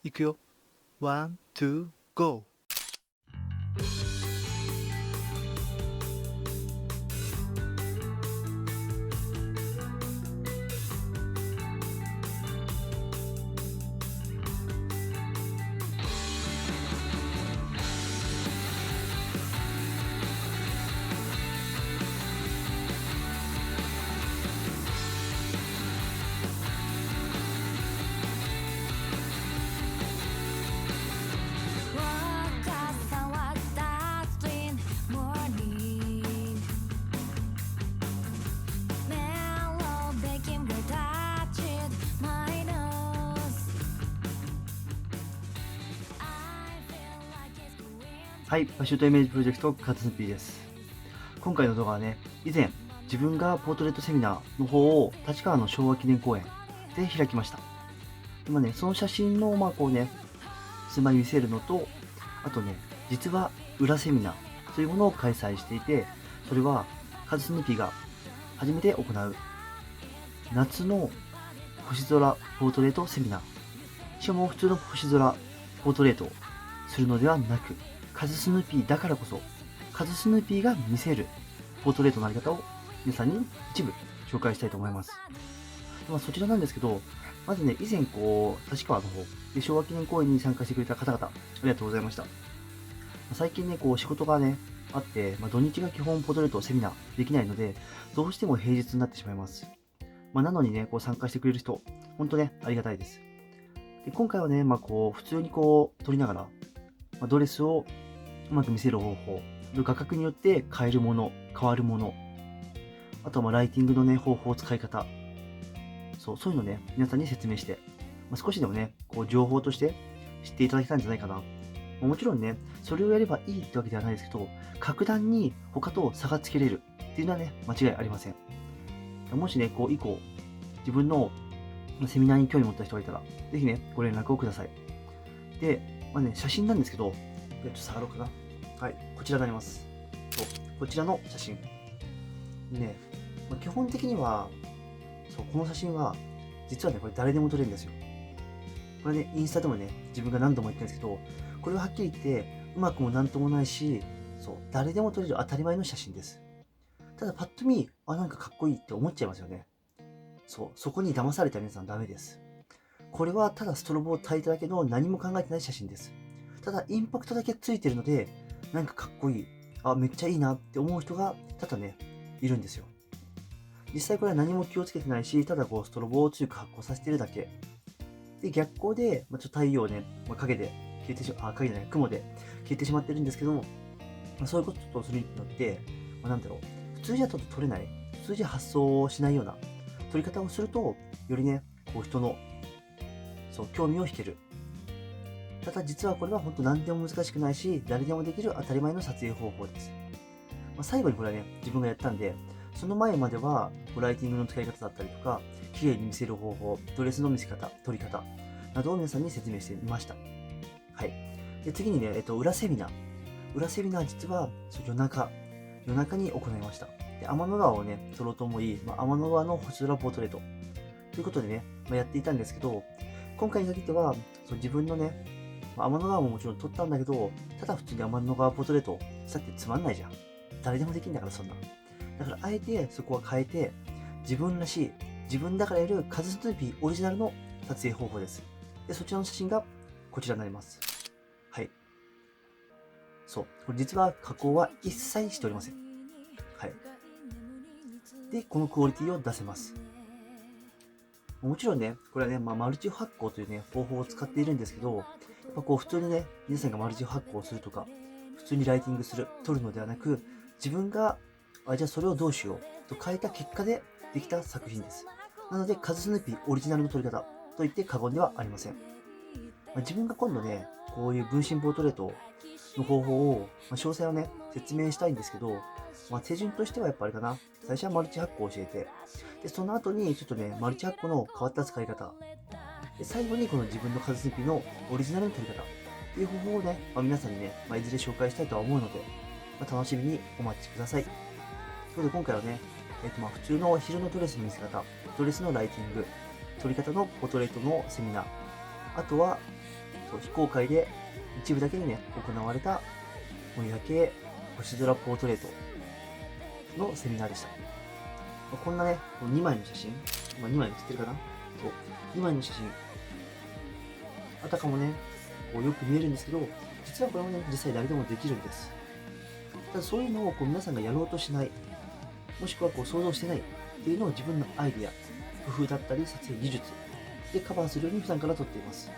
いくよ。ワン、ツー、ゴー。はい、パシュートイメージプロジェクトカズスピーです。今回の動画はね、以前自分がポートレートセミナーの方を立川の昭和記念公園で開きました。今ね、その写真のこうね、妻に見せるのと、あとね、実は裏セミナーというものを開催していて、それはカズスヌピーが初めて行う夏の星空ポートレートセミナー。しかも普通の星空ポートレートをするのではなく、カズスヌーピーだからこそ、カズスヌーピーが見せるポートレートのあり方を皆さんに一部紹介したいと思います。そちらなんですけど、まずね、以前立川の方で昭和記念公演に参加してくれた方々、ありがとうございました。最近ね、仕事がね、あって、土日が基本ポートレートセミナーできないので、どうしても平日になってしまいます。なのにね、参加してくれる人、本当ね、ありがたいです。で今回はね、普通に撮りながら、ドレスをうまく見せる方法、画角によって変えるもの、変わるもの、あとはライティングのね、方法、使い方、そういうのね、皆さんに説明して、少しでもね、情報として知っていただけたんじゃないかな。もちろんね、それをやればいいってわけではないですけど、格段に他と差がつけれるっていうのはね、間違いありません。もしね、以降、自分のセミナーに興味持った人がいたら、ぜひね、ご連絡をください。で、写真なんですけど、ちょっと触ろうかな。はい、こちらになります。こちらの写真。ね、基本的には、この写真は、実はね、これ誰でも撮れるんですよ。これね、インスタでもね、自分が何度も言ってるんですけど、これははっきり言って、うまくもなんともないし、誰でも撮れる当たり前の写真です。ただ、パッと見、なんかかっこいいって思っちゃいますよね。そこに騙された皆さんダメです。これはただストロボを焚いただけの何も考えてない写真です。ただインパクトだけついてるので、なんかかっこいい、めっちゃいいなって思う人が多々ね、いるんですよ。実際これは何も気をつけてないし、ただストロボを強く発光させてるだけ。で、逆光で、ちょっと太陽をね、影で消えてしま、影じゃない、雲で消えてしまってるんですけど、そういうことをするによって、なんだろう、普通じゃちょっと撮れない、普通じゃ発想しないような撮り方をすると、よりね、人の興味を引ける。ただ実はこれは本当何でも難しくないし、誰でもできる当たり前の撮影方法です。最後にこれはね、自分がやったんで、その前まではライティングの使い方だったりとか、綺麗に見せる方法、ドレスの見せ方、撮り方などを皆さんに説明してみました。はい。で次にね、裏セミナー。裏セミナー実は夜中に行いました。で天の川をね、撮ろうと思い、天の川の星空ポートレートということでね、やっていたんですけど、今回に限っては、自分のね、天の川ももちろん撮ったんだけど、ただ普通に天の川ポートレートしたってつまんないじゃん。誰でもできんだからそんな。だからあえてそこは変えて、自分らしい、自分だからやるカズスヌーピーオリジナルの撮影方法です。で、そちらの写真がこちらになります。はい。これ実は加工は一切しておりません。はい。で、このクオリティを出せます。もちろんね、これはね、マルチ発光というね、方法を使っているんですけど、やっぱ普通にね、皆さんがマルチ発光するとか、普通にライティングする、撮るのではなく、自分が、じゃあそれをどうしようと変えた結果でできた作品です。なので、カズスヌーピーオリジナルの撮り方と言って過言ではありません。自分が今度ね、こういう分身ポートレートの方法を、詳細をね、説明したいんですけど、手順としてはやっぱあれかな。最初はマルチ発光を教えて、で、その後にちょっとね、マルチ発光の変わった使い方、で、最後にこの自分のカズスピのオリジナルの撮り方っていう方法をね、皆さんにね、いずれ紹介したいとは思うので、楽しみにお待ちください。ということで今回はね、普通の昼のドレスの見せ方、ドレスのライティング、撮り方のポートレートのセミナー、あとは、そう非公開で一部だけにね、行われた森竹星空ポートレートのセミナーでした。こんなね、2枚の写真、2枚写ってるかな、そう2枚の写真、あたかもね、こうよく見えるんですけど、実はこれもね、実際誰でもできるんです。ただそういうのをこう皆さんがやろうとしない、もしくはこう想像してないっていうのを自分のアイディア、工夫だったり撮影技術でカバーするように普段から撮っています。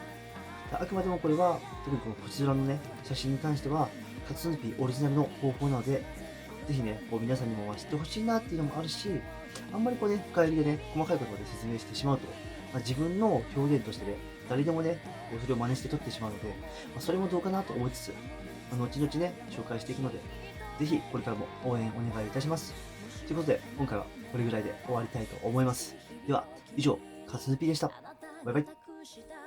あくまでもこれは、特にこの星空のね、写真に関しては、カツヌピオリジナルの方法なので、ぜひね、こう皆さんにも知ってほしいなっていうのもあるし、あんまりこうね、深入りでね、細かいことまで説明してしまうと、自分の表現としてね、誰でもね、こうそれを真似して撮ってしまうので、それもどうかなと思いつつ、後々ね、紹介していくので、ぜひこれからも応援お願いいたします。ということで、今回はこれぐらいで終わりたいと思います。では、以上、カツヌピでした。バイバイ。